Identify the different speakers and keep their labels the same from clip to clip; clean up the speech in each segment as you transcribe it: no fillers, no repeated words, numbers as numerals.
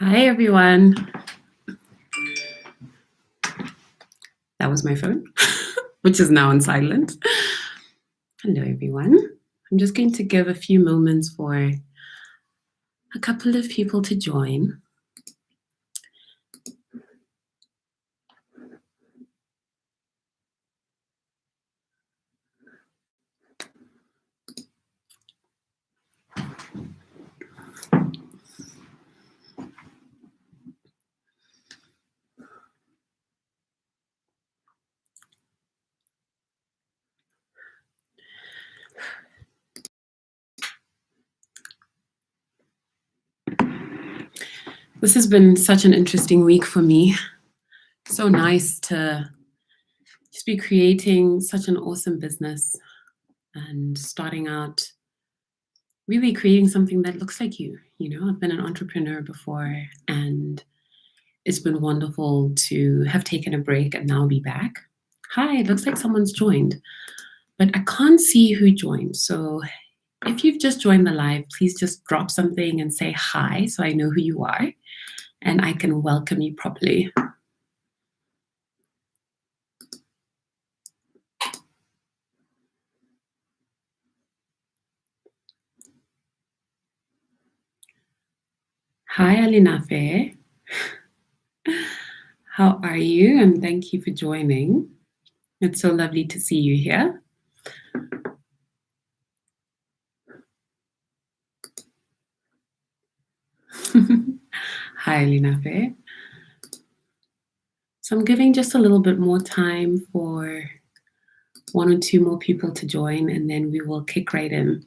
Speaker 1: Hi, everyone. That was my phone, which is now on silent. Hello, everyone. I'm just going to give a few moments for a couple of people to join. This has been such an interesting week for me. So nice to just be creating such an awesome business and starting out really creating something that looks like you. You know, I've been an entrepreneur before, and it's been wonderful to have taken a break and now be back. Hi, it looks like someone's joined, but I can't see who joined. So if you've just joined the live, please just drop something and say hi so I know who you are and I can welcome you properly. Hi, Alinafe. How are you? And thank you for joining. It's so lovely to see you here. Hi, Alinafe. So I'm giving just a little bit more time for one or two more people to join, and then we will kick right in.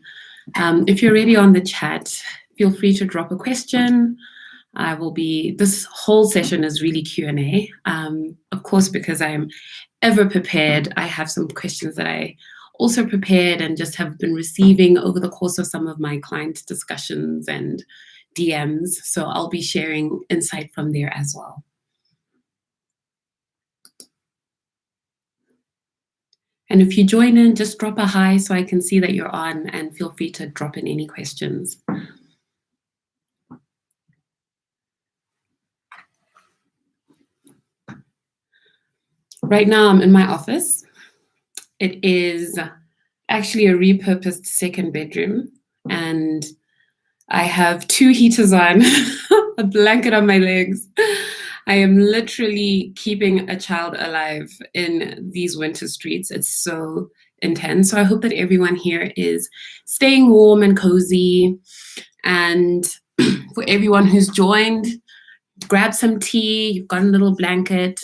Speaker 1: If you're already on the chat, feel free to drop a question. This whole session is really Q&A. Of course, because I'm ever prepared, I have some questions that I also prepared and just have been receiving over the course of some of my client discussions and DMs. So I'll be sharing insight from there as well. And if you join in, just drop a hi so I can see that you're on, and feel free to drop in any questions. Right now I'm in my office. It is actually a repurposed second bedroom, and I have two heaters on, a blanket on my legs. I am literally keeping a child alive in these winter streets. It's so intense. So I hope that everyone here is staying warm and cozy. And for everyone who's joined, grab some tea, you've got a little blanket.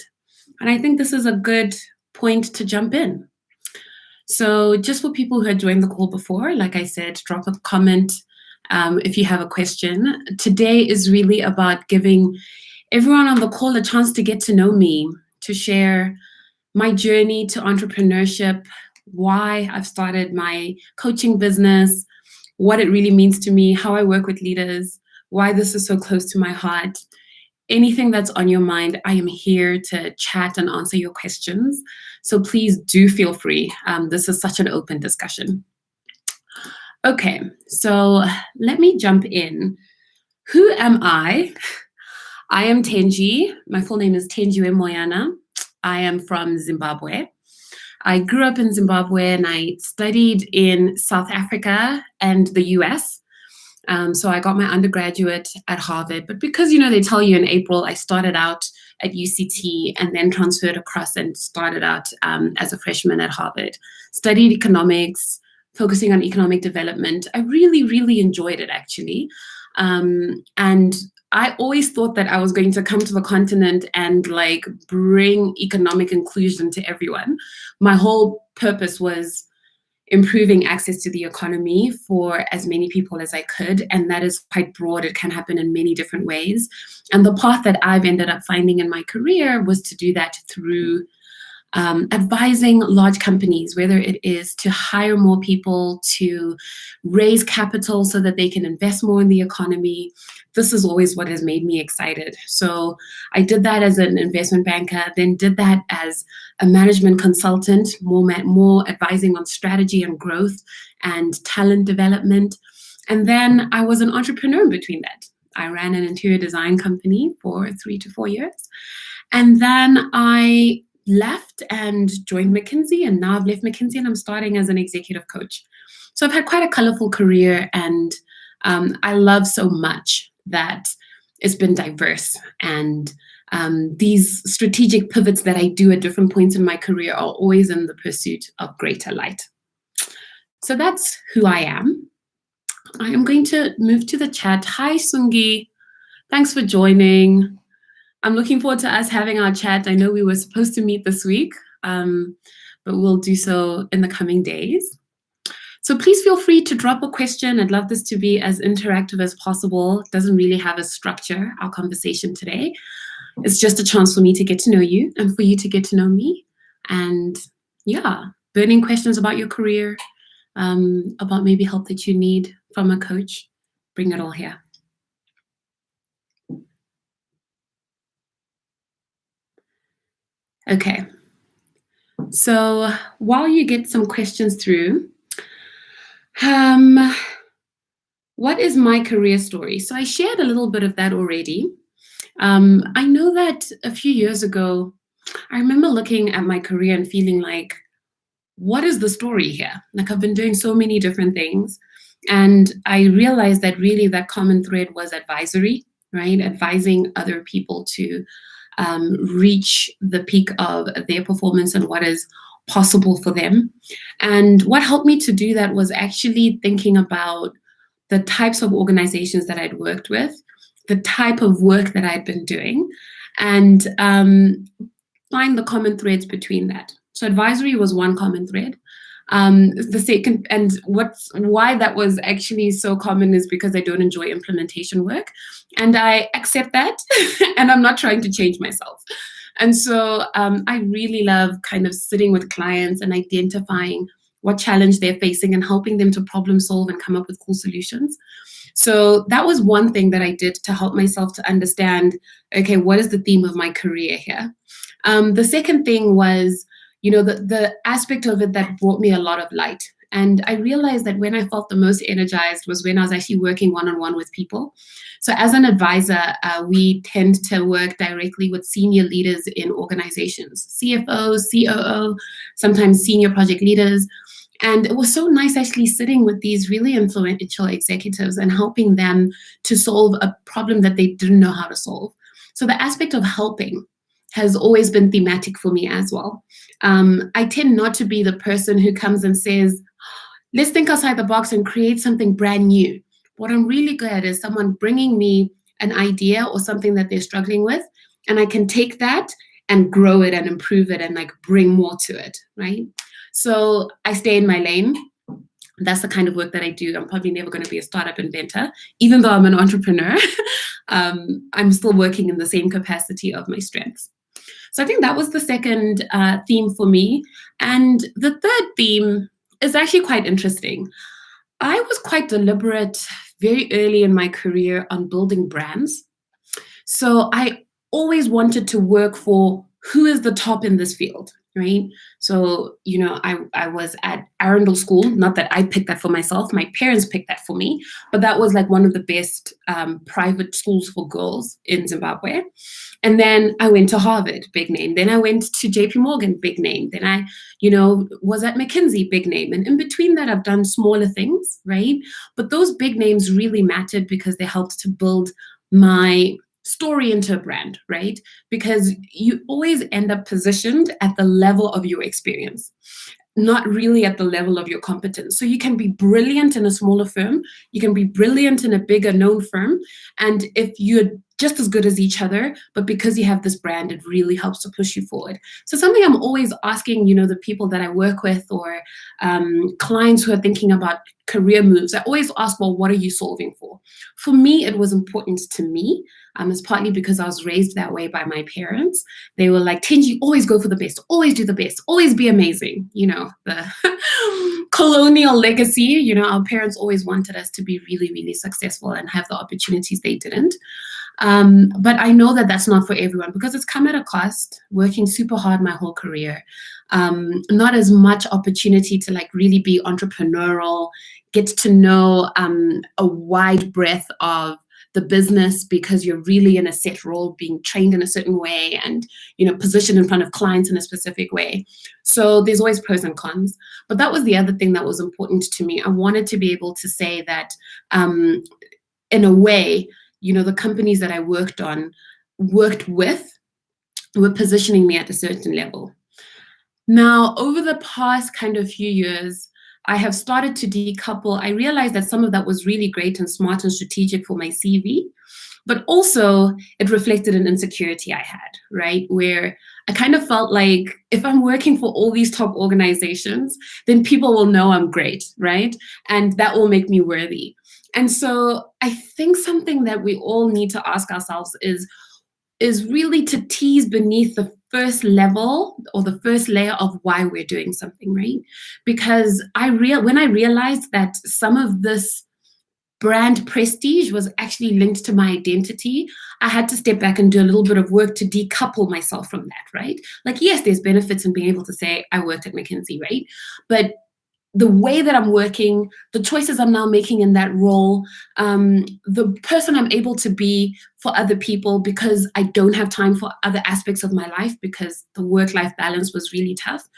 Speaker 1: And I think this is a good point to jump in. So just for people who had joined the call before, like I said, drop a comment if you have a question. Today is really about giving everyone on the call a chance to get to know me, to share my journey to entrepreneurship, why I've started my coaching business, what it really means to me, how I work with leaders, why this is so close to my heart. Anything that's on your mind, I am here to chat and answer your questions. So please do feel free. This is such an open discussion. Okay, so let me jump in. Who am I? I am Tenji. My full name is Tenji Moyana. I am from Zimbabwe. I grew up in Zimbabwe and I studied in South Africa and the US. So I got my undergraduate at Harvard, but because, they tell you in April, I started out at UCT and then transferred across and started out as a freshman at Harvard. Studied economics, focusing on economic development. I really, really enjoyed it, actually. And I always thought that I was going to come to the continent and bring economic inclusion to everyone. My whole purpose was improving access to the economy for as many people as I could. And that is quite broad. It can happen in many different ways. And the path that I've ended up finding in my career was to do that through advising large companies, whether it is to hire more people, to raise capital so that they can invest more in the economy. This is always what has made me excited. So I did that as an investment banker, then did that as a management consultant, more advising on strategy and growth and talent development. And then I was an entrepreneur in between that. I ran an interior design company for 3 to 4 years. And then I left and joined McKinsey, and now I've left McKinsey and I'm starting as an executive coach. So I've had quite a colorful career, and I love so much that it's been diverse, and these strategic pivots that I do at different points in my career are always in the pursuit of greater light. So that's who I am. I am going to move to the chat. Hi, Sungi. Thanks for joining. I'm looking forward to us having our chat. I know we were supposed to meet this week, but we'll do so in the coming days. So please feel free to drop a question. I'd love this to be as interactive as possible. It doesn't really have a structure, our conversation today. It's just a chance for me to get to know you and for you to get to know me. And yeah, burning questions about your career, about maybe help that you need from a coach, bring it all here. Okay, so while you get some questions through, what is my career story? So I shared a little bit of that already. I know that a few years ago, I remember looking at my career and feeling like, what is the story here? Like, I've been doing so many different things. And I realized that really that common thread was advisory, right? Advising other people to reach the peak of their performance and what is possible for them. And what helped me to do that was actually thinking about the types of organizations that I'd worked with, the type of work that I'd been doing, and find the common threads between that. So advisory was one common thread. The second, and why that was actually so common is because I don't enjoy implementation work, and I accept that, and I'm not trying to change myself. And so I really love kind of sitting with clients and identifying what challenge they're facing and helping them to problem solve and come up with cool solutions. So that was one thing that I did to help myself to understand, okay, what is the theme of my career here? The second thing was, the aspect of it that brought me a lot of light. And I realized that when I felt the most energized was when I was actually working one-on-one with people. So as an advisor, we tend to work directly with senior leaders in organizations, CFO, COO, sometimes senior project leaders. And it was so nice actually sitting with these really influential executives and helping them to solve a problem that they didn't know how to solve. So the aspect of helping has always been thematic for me as well. I tend not to be the person who comes and says, let's think outside the box and create something brand new. What I'm really good at is someone bringing me an idea or something that they're struggling with, and I can take that and grow it and improve it and like bring more to it, right? So I stay in my lane. That's the kind of work that I do. I'm probably never going to be a startup inventor, even though I'm an entrepreneur. I'm still working in the same capacity of my strengths. So I think that was the second theme for me. And the third theme is actually quite interesting. I was quite deliberate very early in my career on building brands. So I always wanted to work for who is the top in this field, right? So, I was at Arundel School, not that I picked that for myself, my parents picked that for me, but that was like one of the best private schools for girls in Zimbabwe. And then I went to Harvard, big name. Then I went to JP Morgan, big name. Then I, was at McKinsey, big name. And in between that, I've done smaller things, right? But those big names really mattered because they helped to build my story into a brand, right? Because you always end up positioned at the level of your experience, not really at the level of your competence. So you can be brilliant in a smaller firm, you can be brilliant in a bigger known firm, and if you're just as good as each other, but because you have this brand, it really helps to push you forward. So something I'm always asking, the people that I work with or clients who are thinking about career moves, I always ask, well, what are you solving for? For me, it was important to me. It's partly because I was raised that way by my parents. They were like, Tenji, always go for the best, always do the best, always be amazing. The colonial legacy, our parents always wanted us to be really, really successful and have the opportunities they didn't. But I know that that's not for everyone because it's come at a cost, working super hard my whole career. Not as much opportunity to like really be entrepreneurial, get to know a wide breadth of the business because you're really in a set role, being trained in a certain way and, positioned in front of clients in a specific way. So there's always pros and cons. But that was the other thing that was important to me. I wanted to be able to say that in a way, the companies that I worked with were positioning me at a certain level. Now, over the past kind of few years, I have started to decouple. I realized that some of that was really great and smart and strategic for my CV, but also it reflected an insecurity I had, right? Where I kind of felt like if I'm working for all these top organizations, then people will know I'm great, right? And that will make me worthy. And so I think something that we all need to ask ourselves is really to tease beneath the first level or the first layer of why we're doing something, right? Because when I realized that some of this brand prestige was actually linked to my identity, I had to step back and do a little bit of work to decouple myself from that, right? Like, yes, there's benefits in being able to say I worked at McKinsey, right? But the way that I'm working, the choices I'm now making in that role, the person I'm able to be for other people because I don't have time for other aspects of my life because the work-life balance was really tough,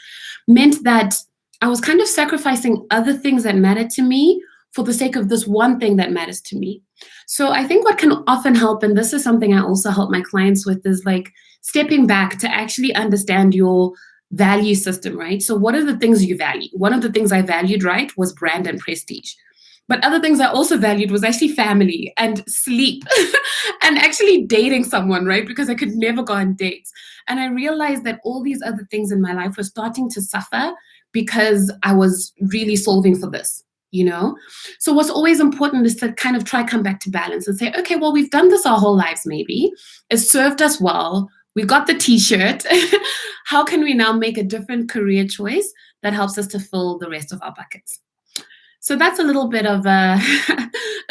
Speaker 1: meant that I was kind of sacrificing other things that mattered to me for the sake of this one thing that matters to me. So I think what can often help, and this is something I also help my clients with, is like stepping back to actually understand your value system, right? So what are the things you value? One of the things I valued, right, was brand and prestige. But other things I also valued was actually family and sleep and actually dating someone, right? Because I could never go on dates. And I realized that all these other things in my life were starting to suffer because I was really solving for this, So what's always important is to kind of come back to balance and say, okay, well, we've done this our whole lives, maybe. It served us well. We got the t-shirt. How can we now make a different career choice that helps us to fill the rest of our buckets? So that's a little bit of a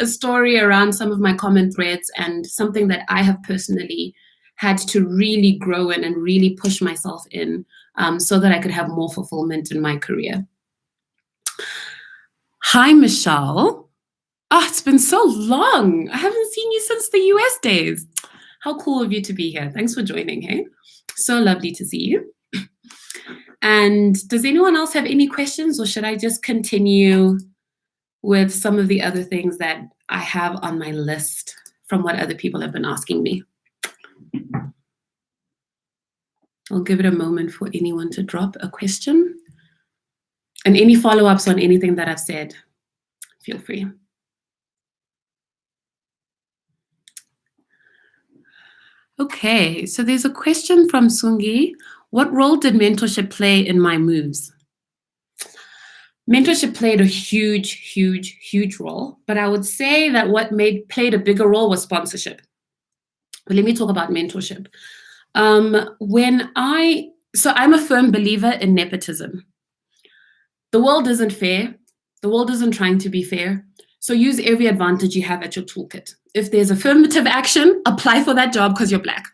Speaker 1: story around some of my common threads and something that I have personally had to really grow in and really push myself in so that I could have more fulfillment in my career. Hi, Michelle. Oh, it's been so long. I haven't seen you since the US days. How cool of you to be here. Thanks for joining, hey? So lovely to see you. And does anyone else have any questions, or should I just continue with some of the other things that I have on my list from what other people have been asking me? I'll give it a moment for anyone to drop a question. And any follow-ups on anything that I've said, feel free. Okay, so there's a question from Sungi. What role did mentorship play in my moves? Mentorship played a huge, huge, huge role, but I would say that what played a bigger role was sponsorship. But let me talk about mentorship. I'm a firm believer in nepotism. The world isn't fair. The world isn't trying to be fair. So use every advantage you have at your toolkit. If there's affirmative action, apply for that job because you're Black.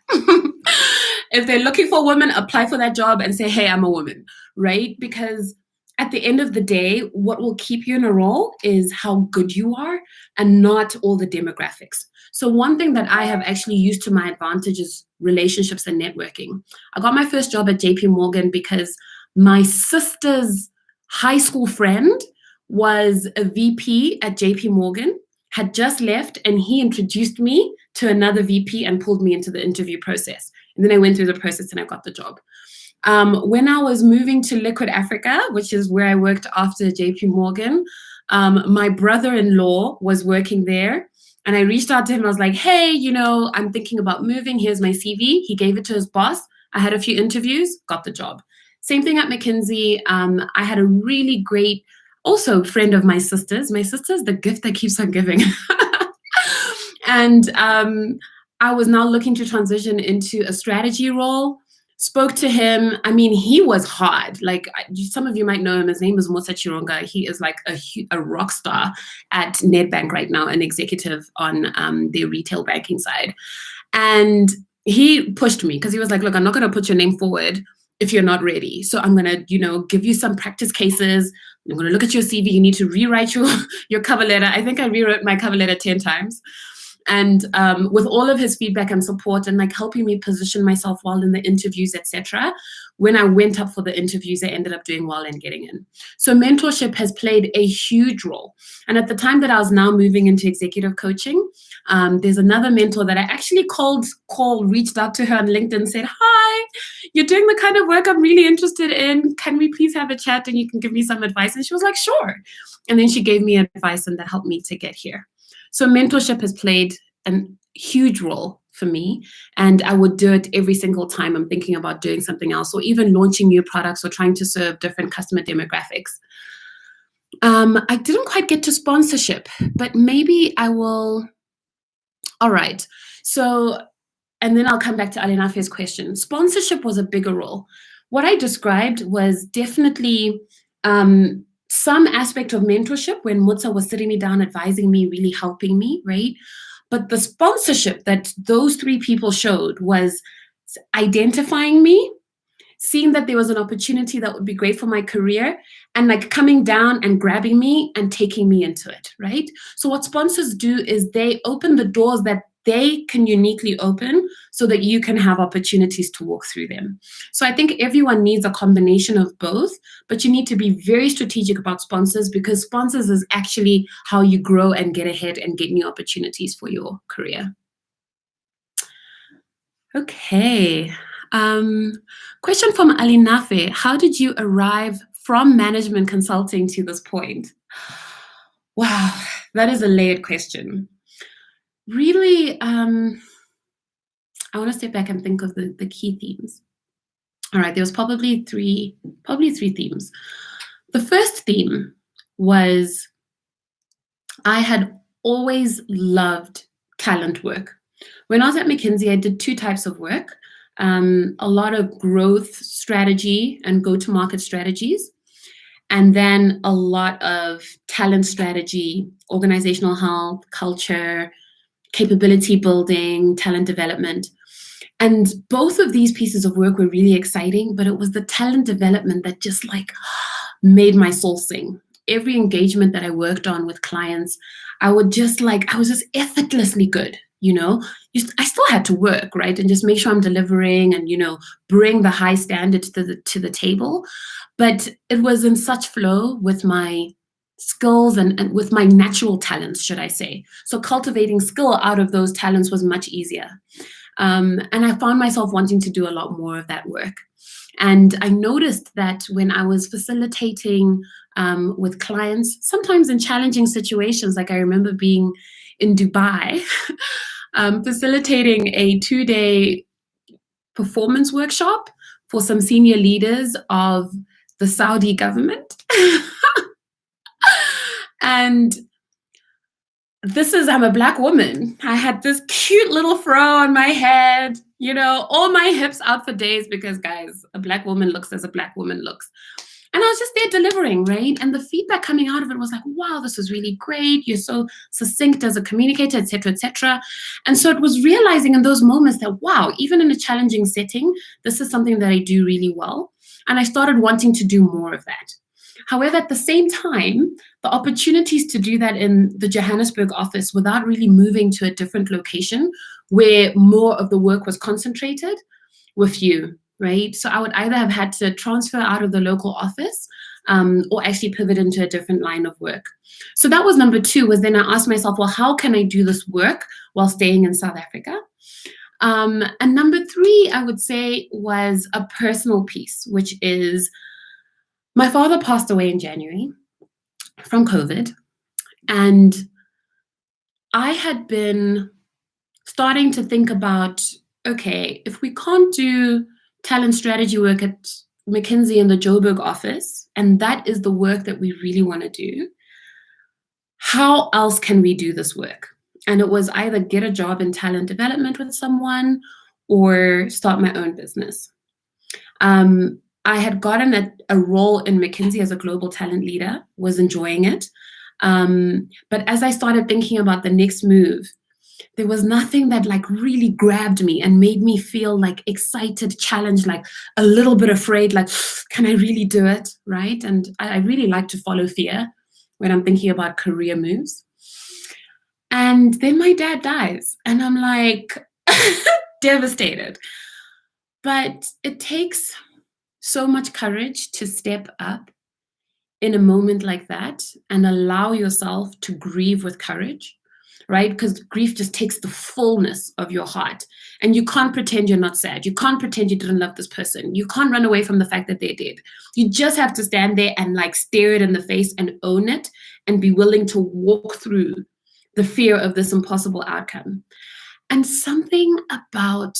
Speaker 1: If they're looking for women, apply for that job and say, hey, I'm a woman, right? Because at the end of the day, what will keep you in a role is how good you are and not all the demographics. So one thing that I have actually used to my advantage is relationships and networking. I got my first job at JP Morgan because my sister's high school friend was a VP at JP Morgan, had just left, and he introduced me to another VP and pulled me into the interview process. And then I went through the process and I got the job. When I was moving to Liquid Africa, which is where I worked after JP Morgan, my brother-in-law was working there. And I reached out to him. I was like, hey, I'm thinking about moving. Here's my CV. He gave it to his boss. I had a few interviews, got the job. Same thing at McKinsey. I had a really great, also friend of my sister's. My sister's the gift that keeps on giving. And I was now looking to transition into a strategy role. Spoke to him. I mean, he was hard. Like, some of you might know him. His name is Musa Chironga. He is like a rock star at Nedbank right now, an executive on their retail banking side. And he pushed me because he was like, look, I'm not going to put your name forward if you're not ready. So I'm going to, give you some practice cases. I'm going to look at your CV. You need to rewrite your cover letter. I think I rewrote my cover letter 10 times. And with all of his feedback and support and like helping me position myself well in the interviews, etc., when I went up for the interviews, I ended up doing well and getting in. So mentorship has played a huge role. And at the time that I was now moving into executive coaching, there's another mentor that I actually reached out to her on LinkedIn, said, "Hi, you're doing the kind of work I'm really interested in. Can we please have a chat and you can give me some advice?" And she was like, "Sure." And then she gave me advice and that helped me to get here. So mentorship has played a huge role for me, and I would do it every single time I'm thinking about doing something else or even launching new products or trying to serve different customer demographics. I didn't quite get to sponsorship, but maybe I will. All right. So, and then I'll come back to Alinafe's question. Sponsorship was a bigger role. What I described was definitely some aspect of mentorship when Mutsa was sitting me down, advising me, really helping me, right? But the sponsorship that those three people showed was identifying me, seeing that there was an opportunity that would be great for my career, and like coming down and grabbing me and taking me into it, right? So what sponsors do is they open the doors that they can uniquely open so that you can have opportunities to walk through them. So I think everyone needs a combination of both, but you need to be very strategic about sponsors, because sponsors is actually how you grow and get ahead and get new opportunities for your career. Okay. Question from Alinafe. How did you arrive from management consulting to this point? Wow, that is a layered question. Really, I want to step back and think of the key themes. All right, there was probably three themes. The first theme was I had always loved talent work. When I was at McKinsey, I did two types of work. A lot of growth strategy and go-to-market strategies, and then a lot of talent strategy, organizational health, culture, capability building, talent development. And both of these pieces of work were really exciting, but it was the talent development that just like made my soul sing. Every engagement that I worked on with clients, I was just effortlessly good, you know? I still had to work, right? And just make sure I'm delivering and, bring the high standards to the table. But it was in such flow with my skills and with my natural talents, should I say. So cultivating skill out of those talents was much easier. And I found myself wanting to do a lot more of that work. And I noticed that when I was facilitating with clients, sometimes in challenging situations, like I remember being in Dubai, facilitating a 2-day performance workshop for some senior leaders of the Saudi government. And I'm a Black woman. I had this cute little fro on my head, all my hips out for days, because guys, a Black woman looks as a Black woman looks. And I was just there delivering, right? And the feedback coming out of it was like, wow, this was really great. You're so succinct as a communicator, et cetera, et cetera. And so it was realizing in those moments that, wow, even in a challenging setting, this is something that I do really well. And I started wanting to do more of that. However, at the same time, the opportunities to do that in the Johannesburg office without really moving to a different location where more of the work was concentrated were few, right? So I would either have had to transfer out of the local office or actually pivot into a different line of work. So that was number two, was then I asked myself, well, how can I do this work while staying in South Africa? And number three, I would say, was a personal piece, which is my father passed away in January from COVID, and I had been starting to think about, okay, if we can't do talent strategy work at McKinsey in the Joburg office, and that is the work that we really want to do, how else can we do this work? And it was either get a job in talent development with someone or start my own business. I had gotten a role in McKinsey as a global talent leader, was enjoying it. But as I started thinking about the next move, there was nothing that like really grabbed me and made me feel like excited, challenged, like a little bit afraid, like, can I really do it, right? And I really like to follow fear when I'm thinking about career moves. And And then my dad dies, and I'm like devastated. But it takes so much courage to step up in a moment like that and allow yourself to grieve with courage, right? Because grief just takes the fullness of your heart. And you can't pretend you're not sad. You can't pretend you didn't love this person. You can't run away from the fact that they're dead. You just have to stand there and like stare it in the face and own it and be willing to walk through the fear of this impossible outcome. And something about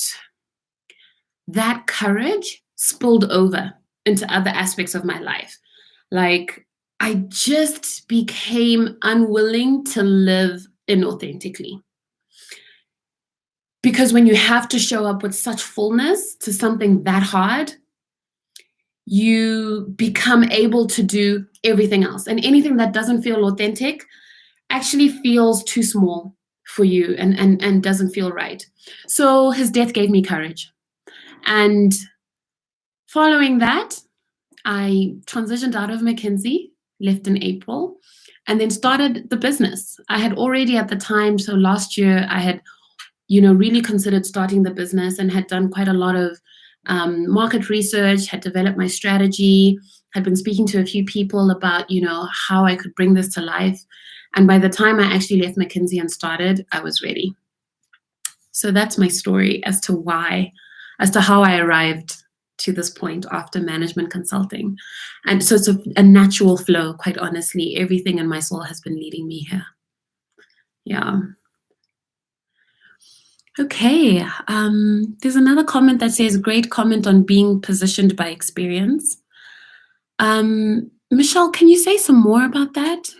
Speaker 1: that courage spilled over into other aspects of my life. Like, I just became unwilling to live inauthentically. Because when you have to show up with such fullness to something that hard, you become able to do everything else. And anything that doesn't feel authentic actually feels too small for you and doesn't feel right. So his death gave me courage. And following that, I transitioned out of McKinsey, left in April, and then started the business. I had already at the time, so last year, I had, really considered starting the business and had done quite a lot of market research, had developed my strategy, had been speaking to a few people about, how I could bring this to life. And by the time I actually left McKinsey and started, I was ready. So that's my story as to how I arrived to this point after management consulting. And so it's a natural flow, quite honestly. Everything in my soul has been leading me here. Yeah. Okay. There's another comment that says, great comment on being positioned by experience. Michelle, can you say some more about that?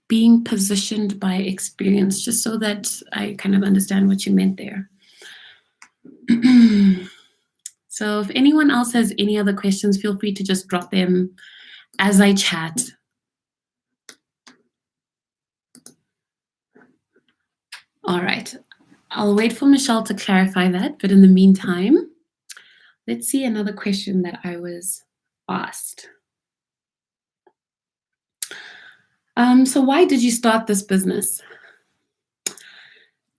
Speaker 1: Being positioned by experience, just so that I kind of understand what you meant there. So if anyone else has any other questions, feel free to just drop them as I chat. All right, I'll wait for Michelle to clarify that. But in the meantime, let's see another question that I was asked. So why did you start this business?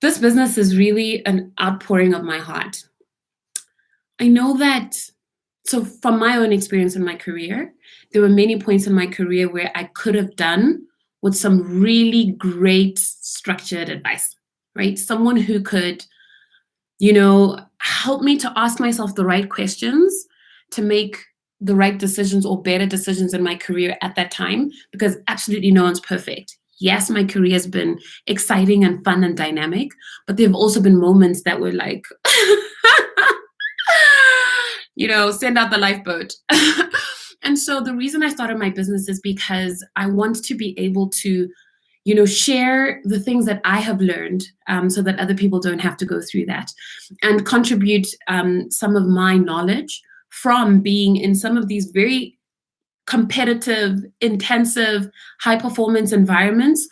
Speaker 1: This business is really an outpouring of my heart. I know that, so from my own experience in my career, there were many points in my career where I could have done with some really great structured advice, right? Someone who could, help me to ask myself the right questions to make the right decisions or better decisions in my career at that time, because absolutely no one's perfect. Yes, my career has been exciting and fun and dynamic, but there have also been moments that were like, send out the lifeboat. And so the reason I started my business is because I want to be able to, share the things that I have learned so that other people don't have to go through that, and contribute some of my knowledge from being in some of these very competitive, intensive, high performance environments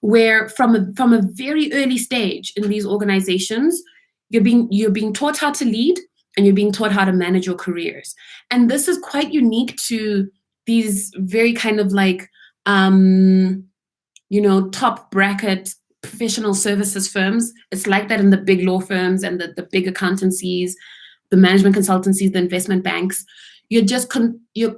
Speaker 1: where from a very early stage in these organizations, you're being taught how to lead and you're being taught how to manage your careers. And this is quite unique to these very kind of like, top bracket professional services firms. It's like that in the big law firms and the big accountancies, the management consultancies, the investment banks. You're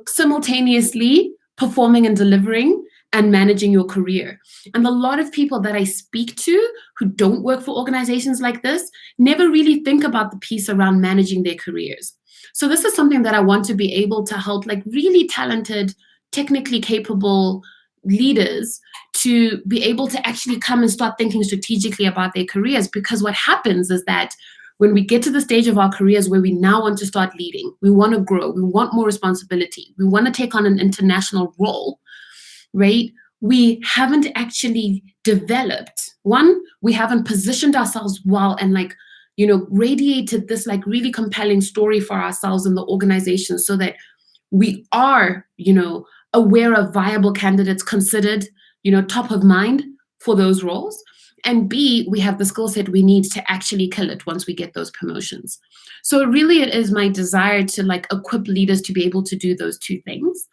Speaker 1: simultaneously performing and delivering and managing your career. And a lot of people that I speak to who don't work for organizations like this never really think about the piece around managing their careers. So this is something that I want to be able to help like really talented, technically capable leaders to be able to actually come and start thinking strategically about their careers. Because what happens is that when we get to the stage of our careers where we now want to start leading, we want to grow, we want more responsibility, we want to take on an international role, right? We haven't actually developed. One, we haven't positioned ourselves well and radiated this like really compelling story for ourselves in the organization so that we are, aware of viable candidates considered, top of mind for those roles. And B, we have the skill set we need to actually kill it once we get those promotions. So really it is my desire to like equip leaders to be able to do those two things.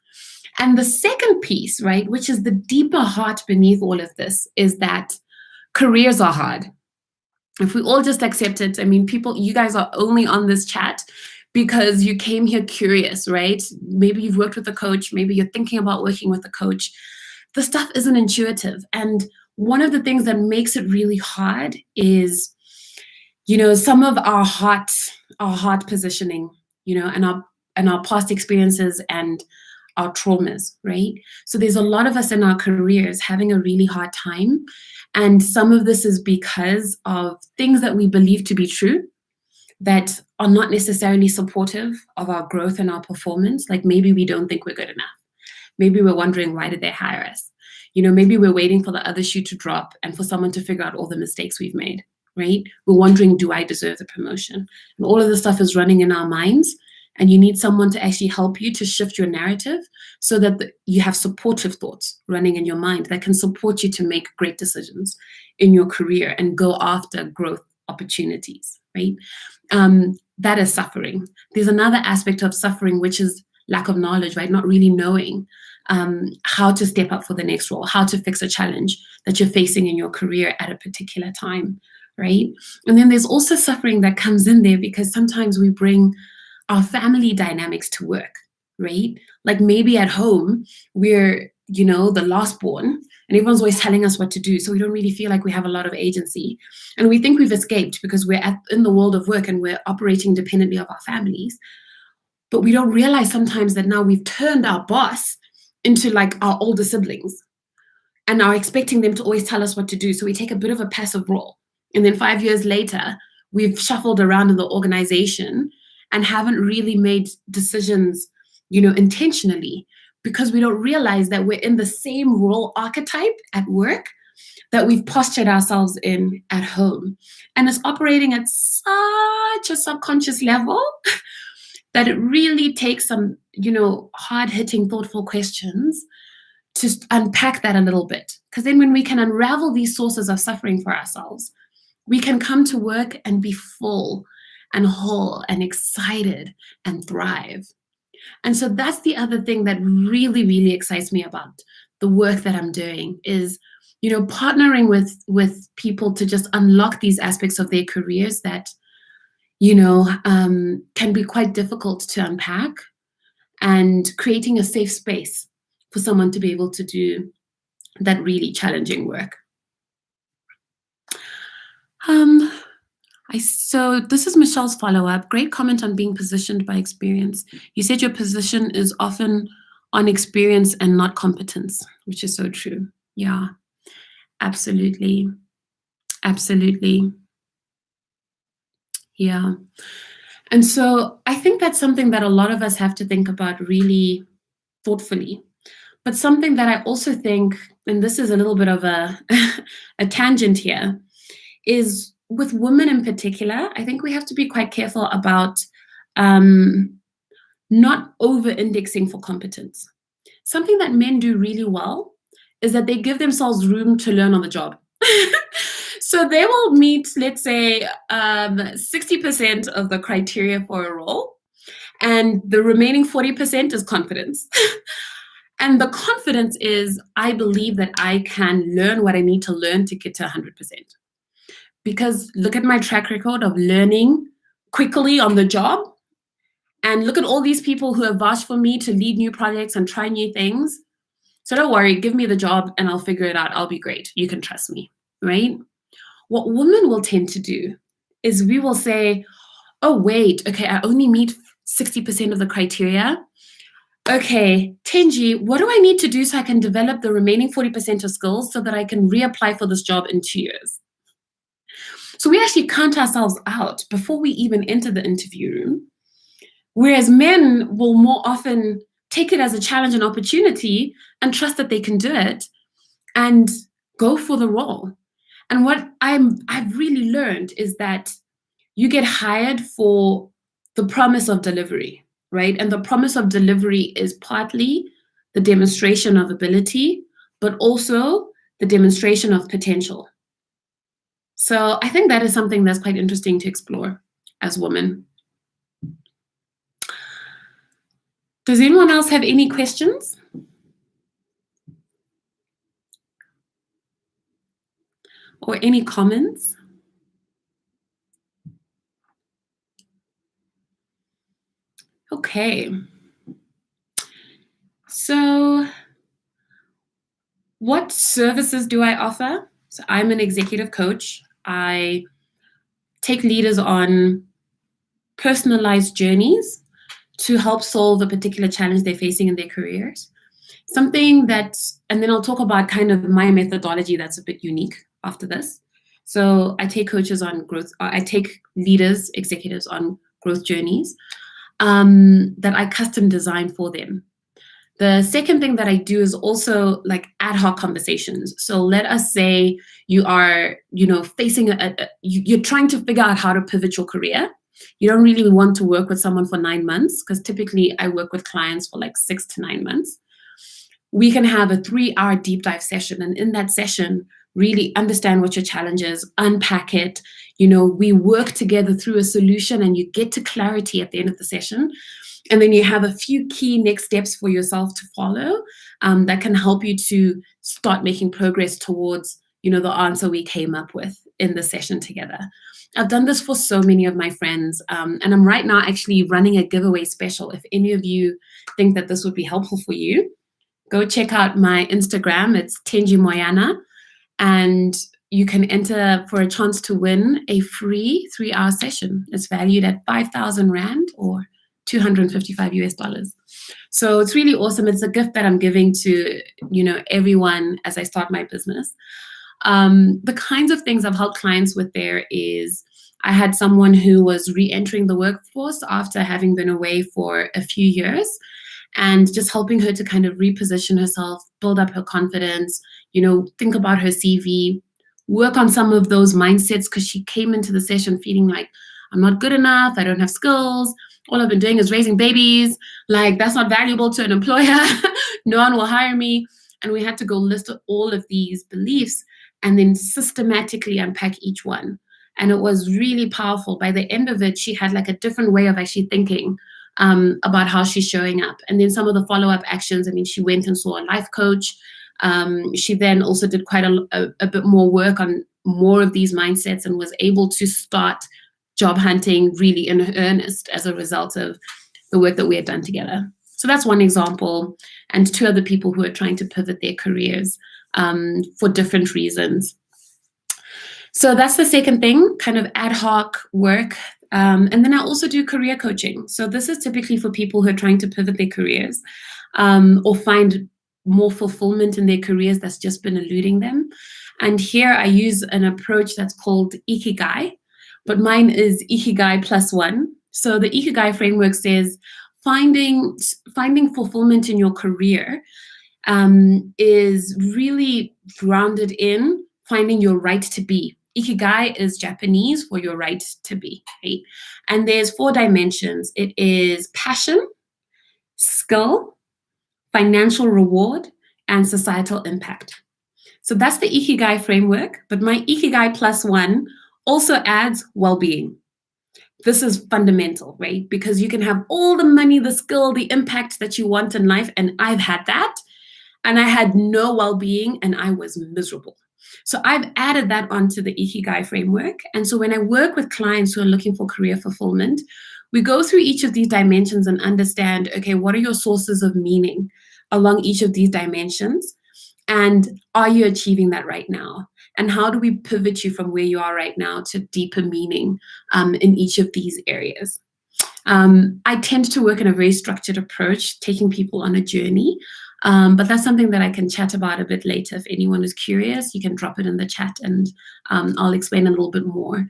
Speaker 1: And the second piece, right, which is the deeper heart beneath all of this, is that careers are hard. If we all just accept it, I mean, people, you guys are only on this chat because you came here curious, right? Maybe you've worked with a coach, maybe you're thinking about working with a coach. The stuff isn't intuitive. And one of the things that makes it really hard is, some of our heart positioning, and our past experiences and our traumas, right? So there's a lot of us in our careers having a really hard time. And some of this is because of things that we believe to be true that are not necessarily supportive of our growth and our performance. Like maybe we don't think we're good enough. Maybe we're wondering, why did they hire us? Maybe we're waiting for the other shoe to drop and for someone to figure out all the mistakes we've made, right? We're wondering, do I deserve the promotion? And all of this stuff is running in our minds. And you need someone to actually help you to shift your narrative so that you have supportive thoughts running in your mind that can support you to make great decisions in your career and go after growth opportunities, right? That is suffering. There's another aspect of suffering, which is lack of knowledge, right? Not really knowing how to step up for the next role, how to fix a challenge that you're facing in your career at a particular time, right? And then there's also suffering that comes in there because sometimes we bring our family dynamics to work, right? Like maybe at home, we're, the last born and everyone's always telling us what to do. So we don't really feel like we have a lot of agency. And we think we've escaped because we're in the world of work and we're operating independently of our families. But we don't realize sometimes that now we've turned our boss into like our older siblings and are expecting them to always tell us what to do. So we take a bit of a passive role. And then 5 years later, we've shuffled around in the organization and haven't really made decisions, intentionally, because we don't realize that we're in the same role archetype at work that we've postured ourselves in at home. And it's operating at such a subconscious level that it really takes some, hard-hitting, thoughtful questions to unpack that a little bit. Because then when we can unravel these sources of suffering for ourselves, we can come to work and be full and whole and excited and thrive. And so that's the other thing that really, really excites me about the work that I'm doing is, partnering with people to just unlock these aspects of their careers that, can be quite difficult to unpack, and creating a safe space for someone to be able to do that really challenging work. So this is Michelle's follow-up. Great comment on being positioned by experience. You said your position is often on experience and not competence, which is so true. Yeah, absolutely. Absolutely. Yeah. And so I think that's something that a lot of us have to think about really thoughtfully. But something that I also think, and this is a little bit of a tangent here, is with women in particular, I think we have to be quite careful about not over-indexing for competence. Something that men do really well is that they give themselves room to learn on the job. So they will meet, let's say, 60% of the criteria for a role, and the remaining 40% is confidence. And the confidence is, I believe that I can learn what I need to learn to get to 100%. Because look at my track record of learning quickly on the job. And look at all these people who have vouched for me to lead new projects and try new things. So don't worry, give me the job and I'll figure it out. I'll be great. You can trust me, right? What women will tend to do is we will say, oh, wait, okay, I only meet 60% of the criteria. Okay, Tenji, what do I need to do so I can develop the remaining 40% of skills so that I can reapply for this job in 2 years? So we actually count ourselves out before we even enter the interview room, whereas men will more often take it as a challenge and opportunity and trust that they can do it and go for the role. And what I've really learned is that you get hired for the promise of delivery, right? And the promise of delivery is partly the demonstration of ability, but also the demonstration of potential. So I think that is something that's quite interesting to explore as women. Does anyone else have any questions? or any comments? Okay. So what services do I offer? So I'm an executive coach. I take leaders on personalized journeys to help solve a particular challenge they're facing in their careers. Something that, and then I'll talk about kind of my methodology that's a bit unique after this. So I take coaches on growth, I take leaders, executives on growth journeys that I custom design for them. The second thing that I do is also like ad hoc conversations. So let us say you are, facing you're trying to figure out how to pivot your career. You don't really want to work with someone for 9 months, because typically I work with clients for like 6 to 9 months. We can have a 3-hour deep dive session. And in that session, really understand what your challenge is, unpack it. We work together through a solution and you get to clarity at the end of the session. And then you have a few key next steps for yourself to follow that can help you to start making progress towards, the answer we came up with in the session together. I've done this for so many of my friends, and I'm right now actually running a giveaway special. If any of you think that this would be helpful for you, go check out my Instagram. It's Tenji Moyana, and you can enter for a chance to win a free 3-hour session. It's valued at 5,000 Rand or $255. So it's really awesome. It's a gift that I'm giving to, everyone as I start my business. The kinds of things I've helped clients with there is I had someone who was re-entering the workforce after having been away for a few years, and just helping her to kind of reposition herself, build up her confidence, think about her CV, work on some of those mindsets, because she came into the session feeling like, I'm not good enough, I don't have skills, all I've been doing is raising babies, like that's not valuable to an employer, no one will hire me. And we had to go list all of these beliefs and then systematically unpack each one. And it was really powerful. By the end of it, she had like a different way of actually thinking about how she's showing up. And then some of the follow-up actions, she went and saw a life coach. She then also did quite a bit more work on more of these mindsets and was able to start job hunting really in earnest as a result of the work that we had done together. So that's one example, and 2 other people who are trying to pivot their careers for different reasons. So that's the second thing, kind of ad hoc work. And then I also do career coaching. So this is typically for people who are trying to pivot their careers or find more fulfillment in their careers that's just been eluding them. And here I use an approach that's called Ikigai, but mine is Ikigai +1. So the Ikigai framework says finding fulfillment in your career is really grounded in finding your right to be. Ikigai is Japanese for your right to be, right? And there's 4 dimensions. It is passion, skill, financial reward, and societal impact. So that's the Ikigai framework, but my Ikigai +1 also adds well-being. This is fundamental, right? Because you can have all the money, the skill, the impact that you want in life, and I've had that, and I had no well-being, and I was miserable. So I've added that onto the Ikigai framework. And so when I work with clients who are looking for career fulfillment, we go through each of these dimensions and understand, okay, what are your sources of meaning along each of these dimensions? And are you achieving that right now? And how do we pivot you from where you are right now to deeper meaning in each of these areas? I tend to work in a very structured approach, taking people on a journey. But that's something that I can chat about a bit later. If anyone is curious, you can drop it in the chat and I'll explain a little bit more.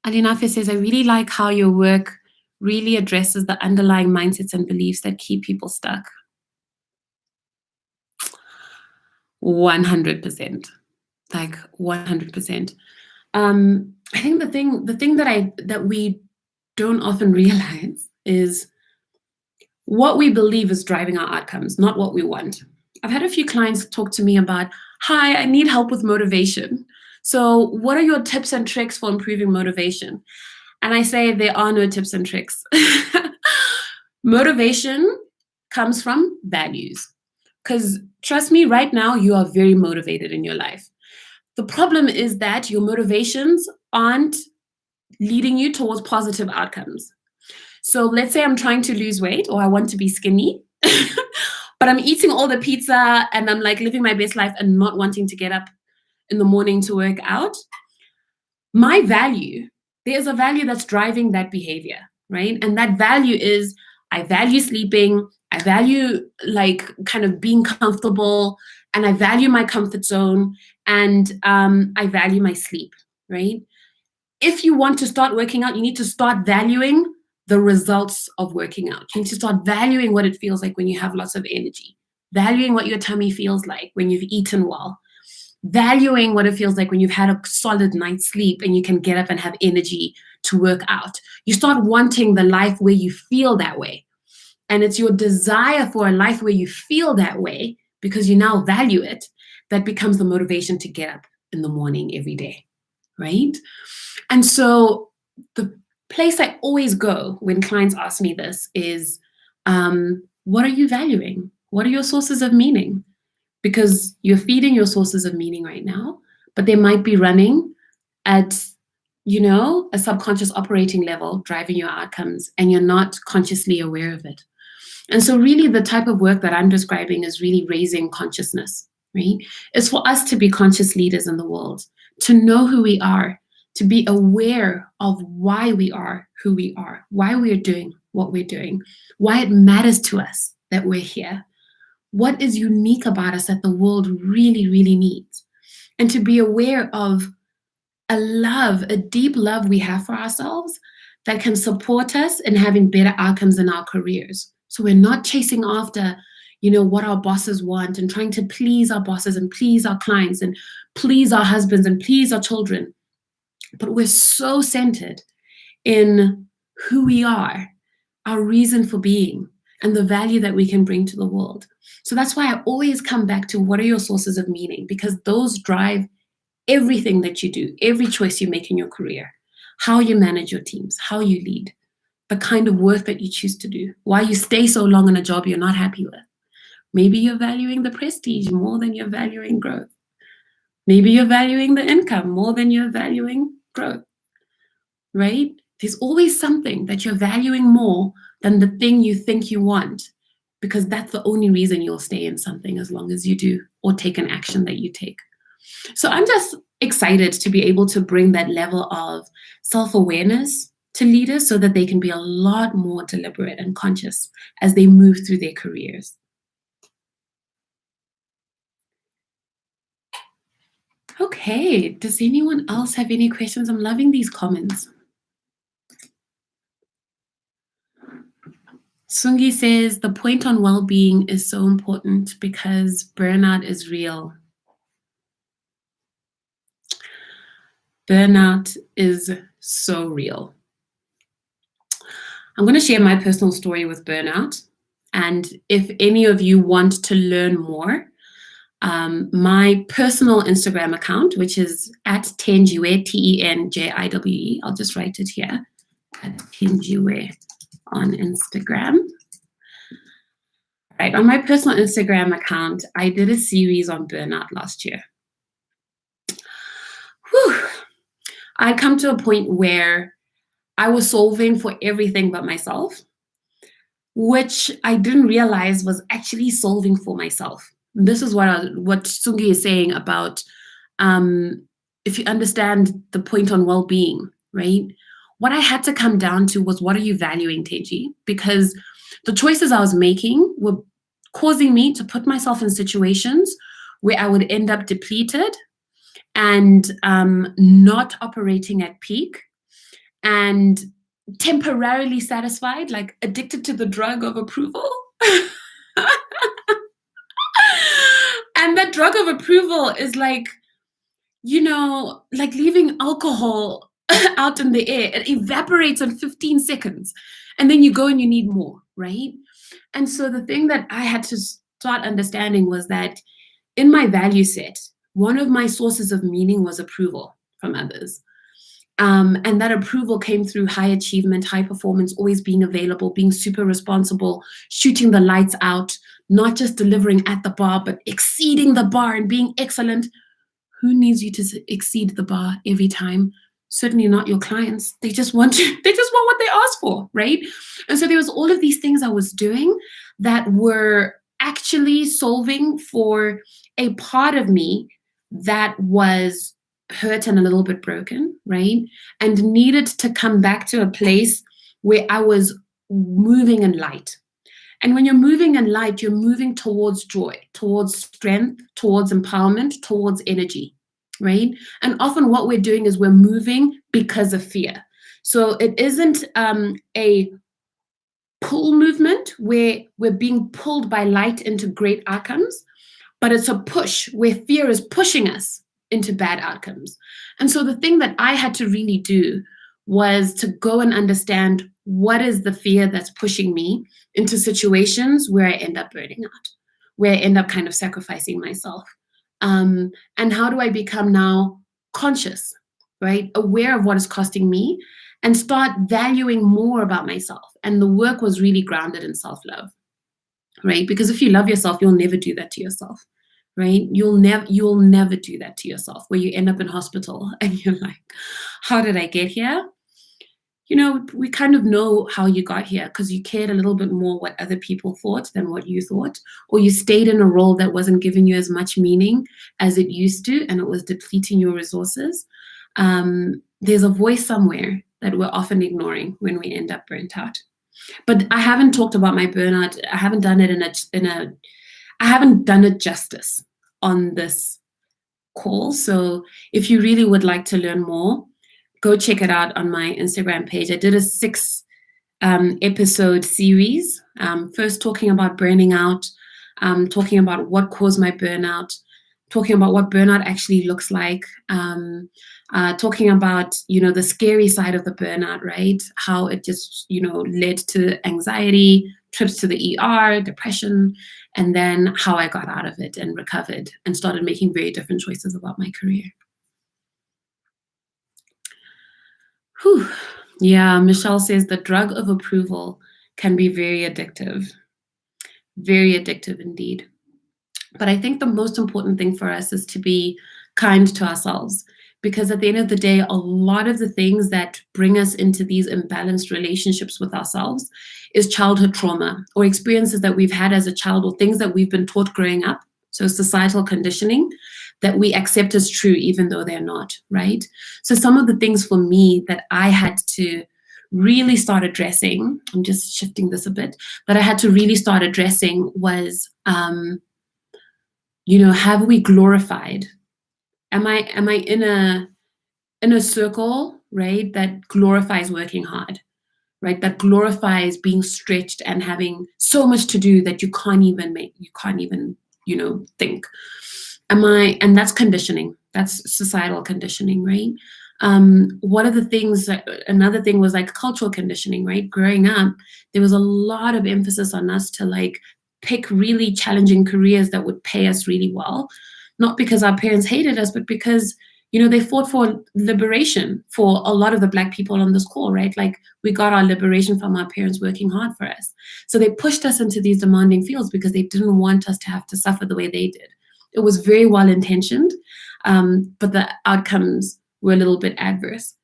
Speaker 1: Alinafe says, I really like how your work really addresses the underlying mindsets and beliefs that keep people stuck. 100%, like 100%. I think the thing that we don't often realize is what we believe is driving our outcomes, not what we want. I've had a few clients talk to me about, hi, I need help with motivation. So what are your tips and tricks for improving motivation? And I say there are no tips and tricks. Motivation comes from values. Because trust me, right now, you are very motivated in your life. The problem is that your motivations aren't leading you towards positive outcomes. So let's say I'm trying to lose weight or I want to be skinny, but I'm eating all the pizza and I'm like living my best life and not wanting to get up in the morning to work out. My value, there's a value that's driving that behavior, right? And that value is I value sleeping, I value like kind of being comfortable, and I value my comfort zone, and I value my sleep, right? If you want to start working out, you need to start valuing the results of working out. You need to start valuing what it feels like when you have lots of energy, valuing what your tummy feels like when you've eaten well, valuing what it feels like when you've had a solid night's sleep and you can get up and have energy to work out. You start wanting the life where you feel that way. And it's your desire for a life where you feel that way because you now value it that becomes the motivation to get up in the morning every day, right? And so the place I always go when clients ask me this is, what are you valuing? What are your sources of meaning? Because you're feeding your sources of meaning right now, but they might be running at, a subconscious operating level, driving your outcomes, and you're not consciously aware of it. And so really the type of work that I'm describing is really raising consciousness, right? It's for us to be conscious leaders in the world, to know who we are, to be aware of why we are who we are, why we're doing what we're doing, why it matters to us that we're here, what is unique about us that the world really, really needs, and to be aware of a deep love we have for ourselves that can support us in having better outcomes in our careers. So we're not chasing after, what our bosses want and trying to please our bosses and please our clients and please our husbands and please our children. But we're so centered in who we are, our reason for being, and the value that we can bring to the world. So that's why I always come back to what are your sources of meaning, because those drive everything that you do, every choice you make in your career, how you manage your teams, how you lead, the kind of work that you choose to do, why you stay so long in a job you're not happy with. Maybe you're valuing the prestige more than you're valuing growth. Maybe you're valuing the income more than you're valuing growth, right? There's always something that you're valuing more than the thing you think you want, because that's the only reason you'll stay in something as long as you do or take an action that you take. So I'm just excited to be able to bring that level of self-awareness to leaders so that they can be a lot more deliberate and conscious as they move through their careers. Okay, does anyone else have any questions? I'm loving these comments. Sungi says, the point on well-being is so important because burnout is real. Burnout is so real. I'm going to share my personal story with burnout. And if any of you want to learn more, my personal Instagram account, which is at Tenjiwe, Tenjiwe, I'll just write it here, at Tenjiwe on Instagram. Right, on my personal Instagram account, I did a series on burnout last year. Whew. I'd come to a point where I was solving for everything but myself, which I didn't realize was actually solving for myself. This is what Sungi is saying about if you understand the point on well-being, right? What I had to come down to was, what are you valuing, Tenji? Because the choices I was making were causing me to put myself in situations where I would end up depleted and not operating at peak and temporarily satisfied, like addicted to the drug of approval. And that drug of approval is like, like leaving alcohol out in the air. It evaporates in 15 seconds. And then you go and you need more, right? And so the thing that I had to start understanding was that in my value set, one of my sources of meaning was approval from others. And that approval came through high achievement, high performance, always being available, being super responsible, shooting the lights out, not just delivering at the bar, but exceeding the bar and being excellent. Who needs you to exceed the bar every time? Certainly not your clients. They just want you, they just want what they ask for, right? And so there was all of these things I was doing that were actually solving for a part of me that was hurt and a little bit broken, right? And needed to come back to a place where I was moving in light. And when you're moving in light, you're moving towards joy, towards strength, towards empowerment, towards energy, right? And often what we're doing is we're moving because of fear. So it isn't a pull movement where we're being pulled by light into great outcomes, but it's a push where fear is pushing us into bad outcomes. And so the thing that I had to really do was to go and understand what is the fear that's pushing me into situations where I end up burning out, where I end up kind of sacrificing myself. And how do I become now conscious, right? Aware of what is costing me and start valuing more about myself. And the work was really grounded in self-love, right? Because if you love yourself, you'll never do that to yourself, right? You'll never do that to yourself where you end up in hospital and you're like, how did I get here? You know, we kind of know how you got here because you cared a little bit more what other people thought than what you thought, or you stayed in a role that wasn't giving you as much meaning as it used to, and it was depleting your resources. There's a voice somewhere that we're often ignoring when we end up burnt out. But I haven't talked about my burnout. I haven't done it I haven't done it justice on this call. So if you really would like to learn more, go check it out on my Instagram page. I did a 6 episode series, first talking about burning out, talking about what caused my burnout, talking about what burnout actually looks like, talking about, the scary side of the burnout, right? How it just, led to anxiety, trips to the ER, depression, and then how I got out of it and recovered and started making very different choices about my career. Whew. Yeah, Michelle says the drug of approval can be very addictive indeed. But I think the most important thing for us is to be kind to ourselves, because at the end of the day, a lot of the things that bring us into these imbalanced relationships with ourselves is childhood trauma or experiences that we've had as a child or things that we've been taught growing up. So societal conditioning that we accept as true, even though they're not, right? So some of the things for me that I had to really start addressing, I'm just shifting this a bit, but I had to really start addressing was, have we glorified? Am I in a circle, right, that glorifies working hard, right? That glorifies being stretched and having so much to do that you can't even think. And that's conditioning. That's societal conditioning, right? What are the things another thing was like cultural conditioning, right? Growing up, there was a lot of emphasis on us to pick really challenging careers that would pay us really well, not because our parents hated us, but because, they fought for liberation for a lot of the Black people on this call, right? We got our liberation from our parents working hard for us. So they pushed us into these demanding fields because they didn't want us to have to suffer the way they did. It was very well-intentioned, but the outcomes were a little bit adverse.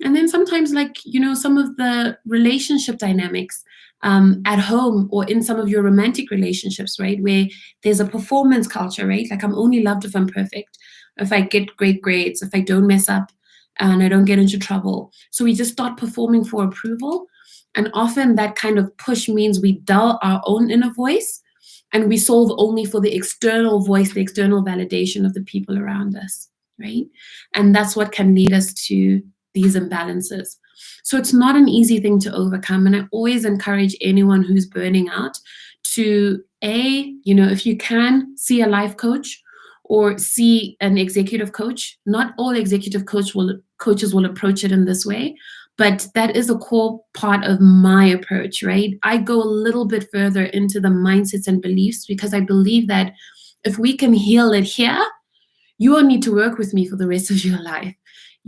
Speaker 1: And then sometimes, some of the relationship dynamics at home or in some of your romantic relationships, right, where there's a performance culture, right? I'm only loved if I'm perfect, if I get great grades, if I don't mess up and I don't get into trouble. So we just start performing for approval. And often that kind of push means we dull our own inner voice and we solve only for the external voice, the external validation of the people around us, right? And that's what can lead us to these imbalances. So it's not an easy thing to overcome. And I always encourage anyone who's burning out to, if you can, see a life coach or see an executive coach. Not all executive coaches will approach it in this way, but that is a core part of my approach, right? I go a little bit further into the mindsets and beliefs because I believe that if we can heal it here, you won't need to work with me for the rest of your life.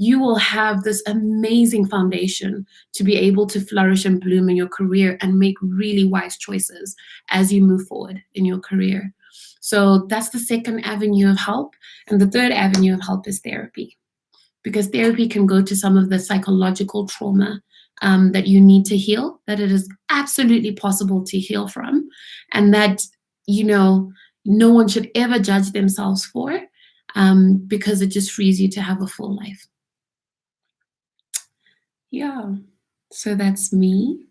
Speaker 1: you will have this amazing foundation to be able to flourish and bloom in your career and make really wise choices as you move forward in your career. So that's the second avenue of help. And the third avenue of help is therapy, because therapy can go to some of the psychological trauma that you need to heal, that it is absolutely possible to heal from, and that, no one should ever judge themselves for, because it just frees you to have a full life. Yeah, so that's me.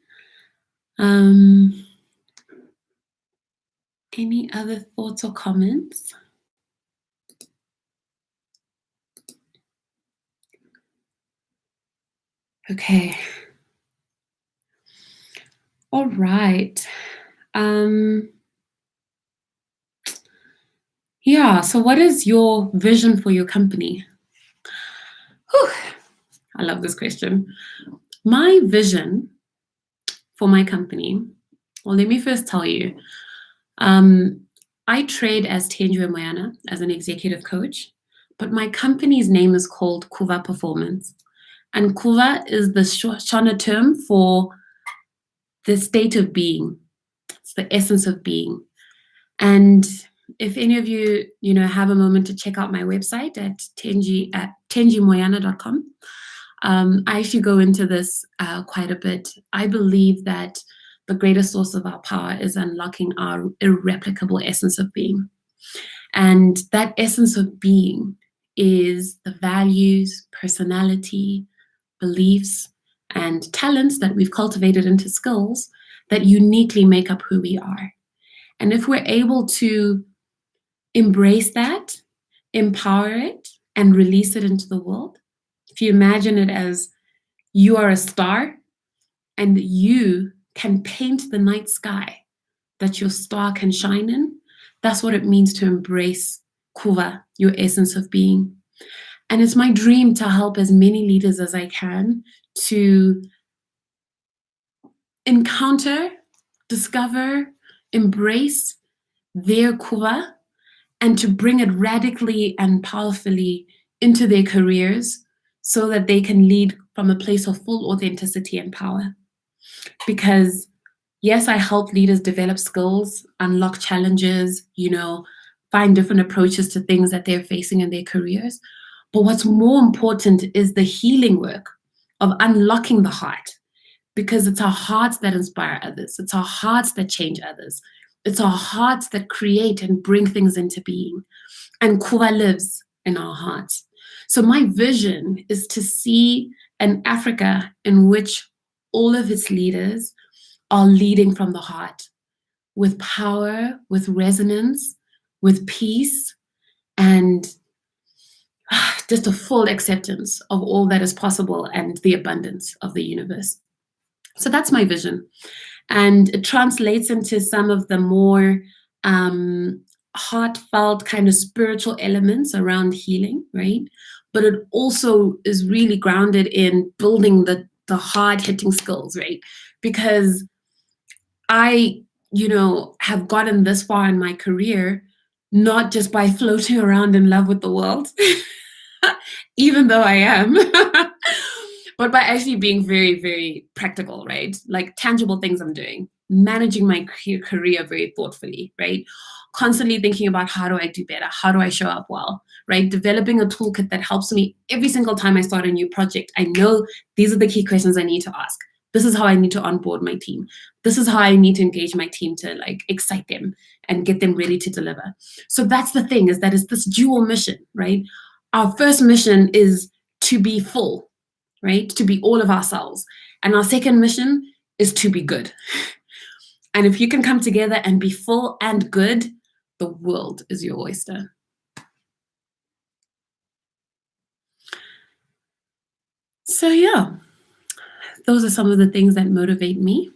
Speaker 1: Any other thoughts or comments? Okay. All right. Yeah, so what is your vision for your company? Whew, I love this question. My vision for my company, well, let me first tell you, I trade as Tenji Moyana as an executive coach, but my company's name is called Kuva Performance. And Kuva is the Shona term for the state of being. It's the essence of being. And if any of you, have a moment to check out my website at tenjimoyana.com, I actually go into this quite a bit. I believe that the greatest source of our power is unlocking our irreplicable essence of being. And that essence of being is the values, personality, beliefs, and talents that we've cultivated into skills that uniquely make up who we are. And if we're able to embrace that, empower it, and release it into the world, if you imagine it as you are a star and you can paint the night sky that your star can shine in, that's what it means to embrace Kuva, your essence of being. And it's my dream to help as many leaders as I can to encounter, discover, embrace their Kuva, and to bring it radically and powerfully into their careers so that they can lead from a place of full authenticity and power. Because yes, I help leaders develop skills, unlock challenges, find different approaches to things that they're facing in their careers. But what's more important is the healing work of unlocking the heart, because it's our hearts that inspire others. It's our hearts that change others. It's our hearts that create and bring things into being. And Kuva lives in our hearts. So my vision is to see an Africa in which all of its leaders are leading from the heart, with power, with resonance, with peace, and just a full acceptance of all that is possible and the abundance of the universe. So that's my vision. And it translates into some of the more heartfelt kind of spiritual elements around healing, right? But it also is really grounded in building the hard-hitting skills, right? Because I, have gotten this far in my career, not just by floating around in love with the world, even though I am, but by actually being very, very practical, right? Like tangible things I'm doing, managing my career very thoughtfully, right? Constantly thinking about how do I do better? How do I show up well, right? Developing a toolkit that helps me every single time I start a new project. I know these are the key questions I need to ask. This is how I need to onboard my team. This is how I need to engage my team to excite them and get them ready to deliver. So that's the thing, is that it's this dual mission, right? Our first mission is to be full, right? To be all of ourselves. And our second mission is to be good. And if you can come together and be full and good, the world is your oyster. So yeah, those are some of the things that motivate me.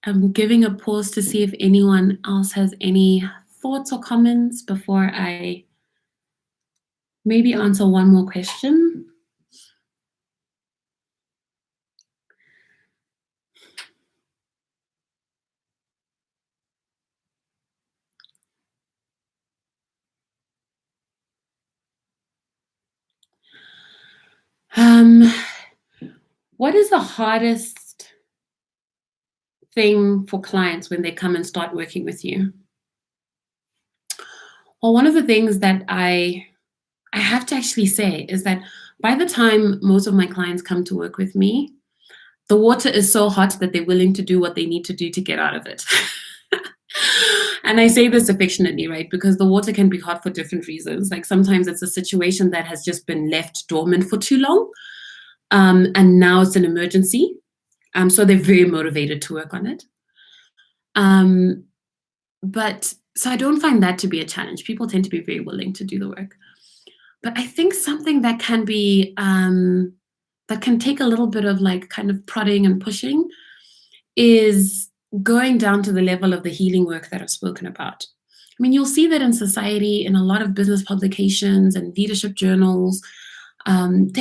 Speaker 1: I'm giving a pause to see if anyone else has any thoughts or comments before I maybe answer one more question. What is the hardest thing for clients when they come and start working with you? Well, one of the things that I have to actually say is that by the time most of my clients come to work with me, the water is so hot that they're willing to do what they need to do to get out of it. And I say this affectionately, right? Because the water can be hot for different reasons. Like sometimes it's a situation that has just been left dormant for too long. And now it's an emergency. So they're very motivated to work on it. But so I don't find that to be a challenge. People tend to be very willing to do the work. But I think something that can be, that can take a little bit of like kind of prodding and pushing is going down to the level of the healing work that I've spoken about. I mean, you'll see that in society, in a lot of business publications and leadership journals, they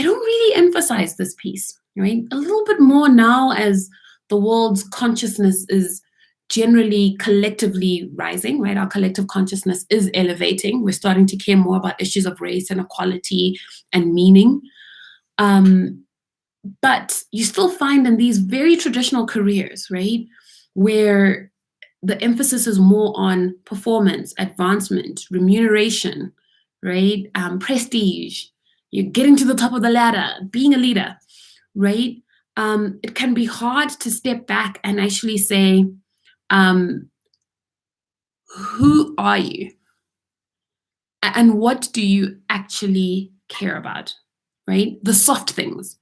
Speaker 1: don't really emphasize this piece, right? A little bit more now as the world's consciousness is generally collectively rising, right? Our collective consciousness is elevating. We're starting to care more about issues of race and equality and meaning. But you still find in these very traditional careers, right, where the emphasis is more on performance, advancement, remuneration, right, prestige, you're getting to the top of the ladder, being a leader, right? It can be hard to step back and actually say, who are you? And what do you actually care about, right? The soft things.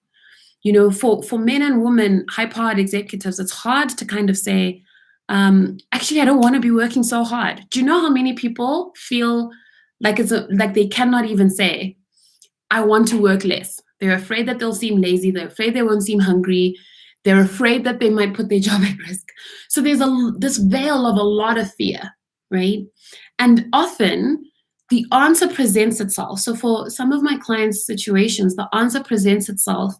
Speaker 1: You know, for men and women, high-powered executives, it's hard to kind of say, actually, I don't want to be working so hard. Do you know how many people feel like like they cannot even say, I want to work less? They're afraid that they'll seem lazy. They're afraid they won't seem hungry. They're afraid that they might put their job at risk. So there's this veil of a lot of fear, right? And often the answer presents itself. So for some of my clients' situations, the answer presents itself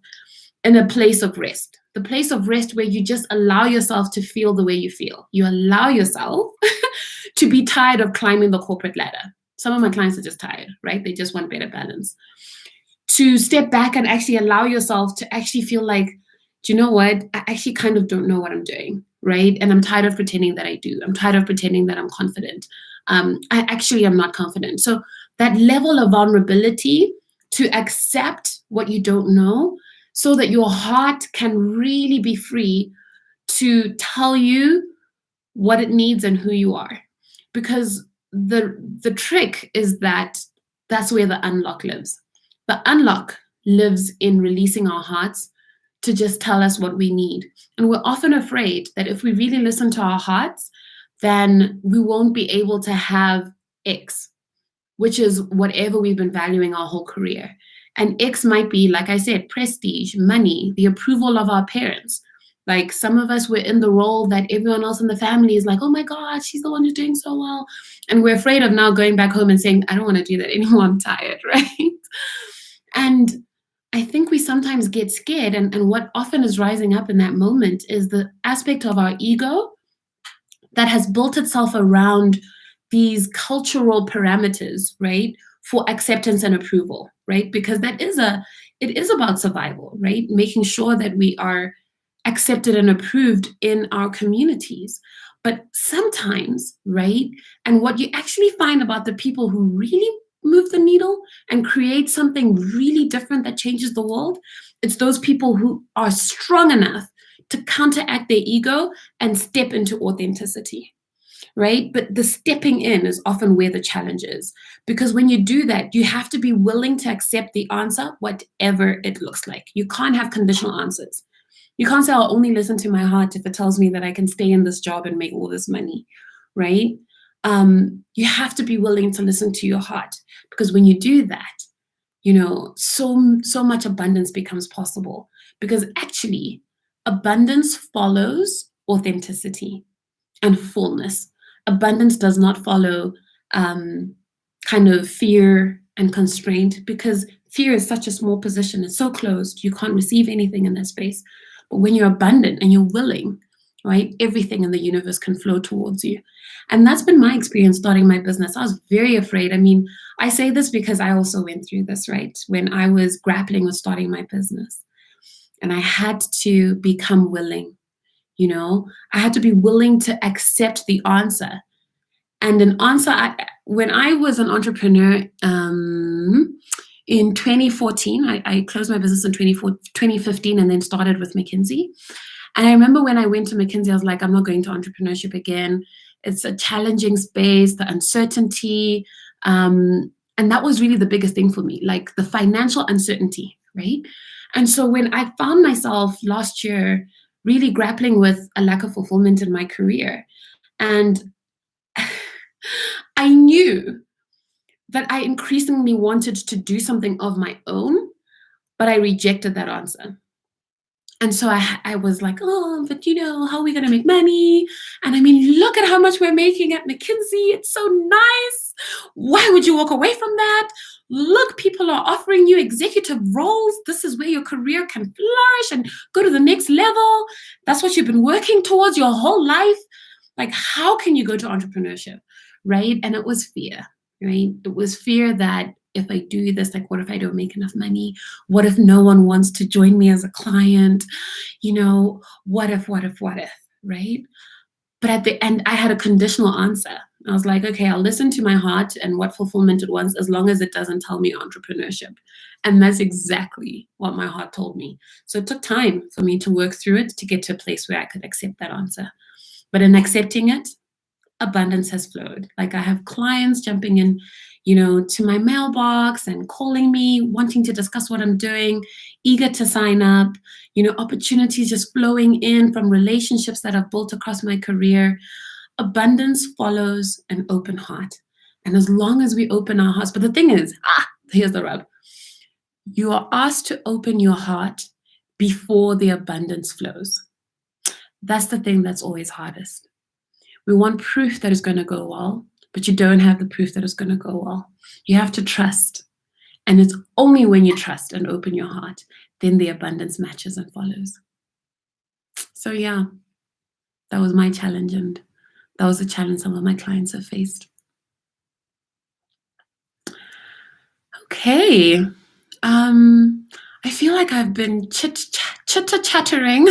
Speaker 1: in a place of rest, the place of rest where you just allow yourself to feel the way you feel. You allow yourself to be tired of climbing the corporate ladder. Some of my clients are just tired, right? They just want better balance. To step back and actually allow yourself to actually feel like, do you know what? I actually kind of don't know what I'm doing, right? And I'm tired of pretending that I do. I'm tired of pretending that I'm confident. I actually am not confident. So that level of vulnerability to accept what you don't know, so that your heart can really be free to tell you what it needs and who you are. Because the trick is that that's where the unlock lives. The unlock lives in releasing our hearts to just tell us what we need. And we're often afraid that if we really listen to our hearts, then we won't be able to have X, which is whatever we've been valuing our whole career. And X might be, like I said, prestige, money, the approval of our parents. Like some of us were in the role that everyone else in the family is like, oh my God, she's the one who's doing so well. And we're afraid of now going back home and saying, I don't want to do that anymore, I'm tired, right? And I think we sometimes get scared. And what often is rising up in that moment is the aspect of our ego that has built itself around these cultural parameters, right, for acceptance and approval, right? Because it is about survival, right? Making sure that we are accepted and approved in our communities. But sometimes, right, and what you actually find about the people who really move the needle and create something really different that changes the world, it's those people who are strong enough to counteract their ego and step into authenticity. Right? But the stepping in is often where the challenge is. Because when you do that, you have to be willing to accept the answer, whatever it looks like. You can't have conditional answers. You can't say, I'll only listen to my heart if it tells me that I can stay in this job and make all this money, right? You have to be willing to listen to your heart. Because when you do that, you know, so much abundance becomes possible. Because actually, abundance follows authenticity and fullness. Abundance does not follow kind of fear and constraint, because fear is such a small position. It's so closed. You can't receive anything in that space. But when you're abundant and you're willing, right? Everything in the universe can flow towards you. And that's been my experience starting my business. I was very afraid. I mean, I say this because I also went through this, right? When I was grappling with starting my business, and I had to become willing, I had to be willing to accept the answer. And an answer, when I was an entrepreneur in 2014, I closed my business in 2015 and then started with McKinsey. And I remember when I went to McKinsey, I was like, I'm not going to entrepreneurship again. It's a challenging space, the uncertainty. And that was really the biggest thing for me, like the financial uncertainty, right? And so when I found myself last year really grappling with a lack of fulfillment in my career, and I knew that I increasingly wanted to do something of my own, but I rejected that answer. And so I was like, oh, but how are we going to make money? And I mean, look at how much we're making at McKinsey. It's so nice. Why would you walk away from that? Look, people are offering you executive roles. This is where your career can flourish and go to the next level. That's what you've been working towards your whole life. Like, how can you go to entrepreneurship, right? And it was fear, right? It was fear that if I do this, like, what if I don't make enough money? What if no one wants to join me as a client? What if, right? But at the end, I had a conditional answer. I was like, okay, I'll listen to my heart and what fulfillment it wants, as long as it doesn't tell me entrepreneurship. And that's exactly what my heart told me. So it took time for me to work through it to get to a place where I could accept that answer. But in accepting it, abundance has flowed. Like, I have clients jumping in, to my mailbox and calling me, wanting to discuss what I'm doing, eager to sign up, opportunities just flowing in from relationships that I've built across my career. Abundance follows an open heart. And as long as we open our hearts, but the thing is, here's the rub. You are asked to open your heart before the abundance flows. That's the thing that's always hardest. We want proof that it's going to go well, but you don't have the proof that it's going to go well. You have to trust. And it's only when you trust and open your heart, then the abundance matches and follows. So yeah, that was my challenge. And that was a challenge some of my clients have faced. Okay. I feel like I've been chitter-chattering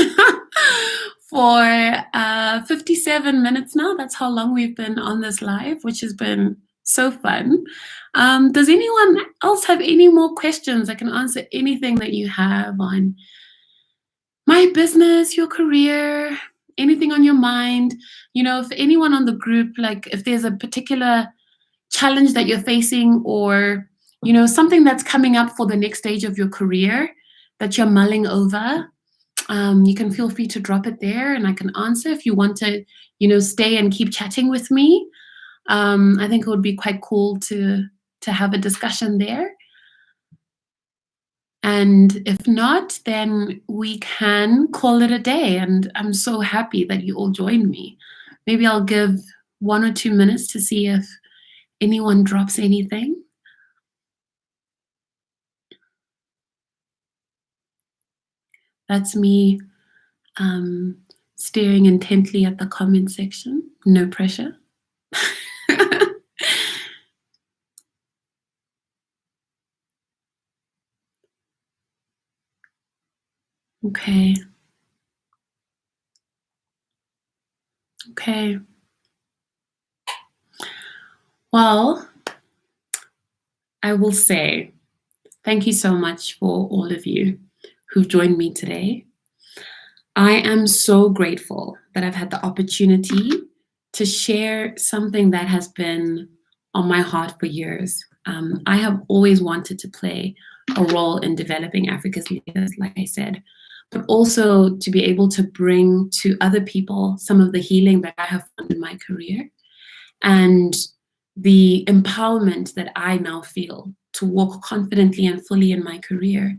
Speaker 1: for 57 minutes now. That's how long we've been on this live, which has been so fun. Does anyone else have any more questions? I can answer anything that you have on my business, your career, anything on your mind. If anyone on the group, like if there's a particular challenge that you're facing, or something that's coming up for the next stage of your career that you're mulling over, you can feel free to drop it there and I can answer. If you want to, stay and keep chatting with me, I think it would be quite cool to have a discussion there. And if not, then we can call it a day. And I'm so happy that you all joined me. Maybe I'll give 1 or 2 minutes to see if anyone drops anything. That's me staring intently at the comment section. No pressure. Okay. Okay. Well, I will say thank you so much for all of you who've joined me today. I am so grateful that I've had the opportunity to share something that has been on my heart for years. I have always wanted to play a role in developing Africa's leaders, like I said, but also to be able to bring to other people some of the healing that I have found in my career and the empowerment that I now feel to walk confidently and fully in my career.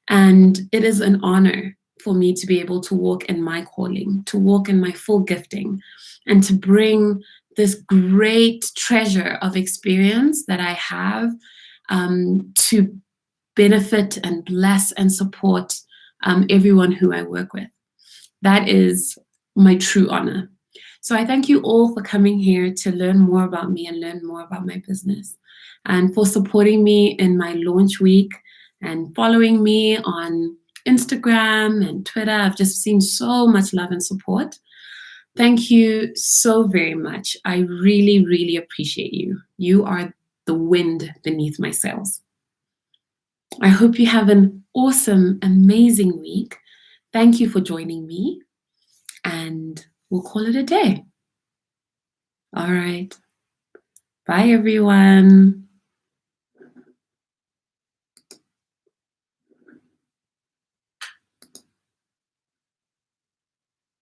Speaker 1: And it is an honor for me to be able to walk in my calling, to walk in my full gifting, and to bring this great treasure of experience that I have to benefit and bless and support everyone who I work with. That is my true honor. So I thank you all for coming here to learn more about me and learn more about my business, and for supporting me in my launch week and following me on Instagram and Twitter. I've just seen so much love and support. Thank you so very much. I really, really appreciate you. You are the wind beneath my sails. I hope you have an awesome, amazing week. Thank you for joining me, and we'll call it a day. All right. Bye, everyone.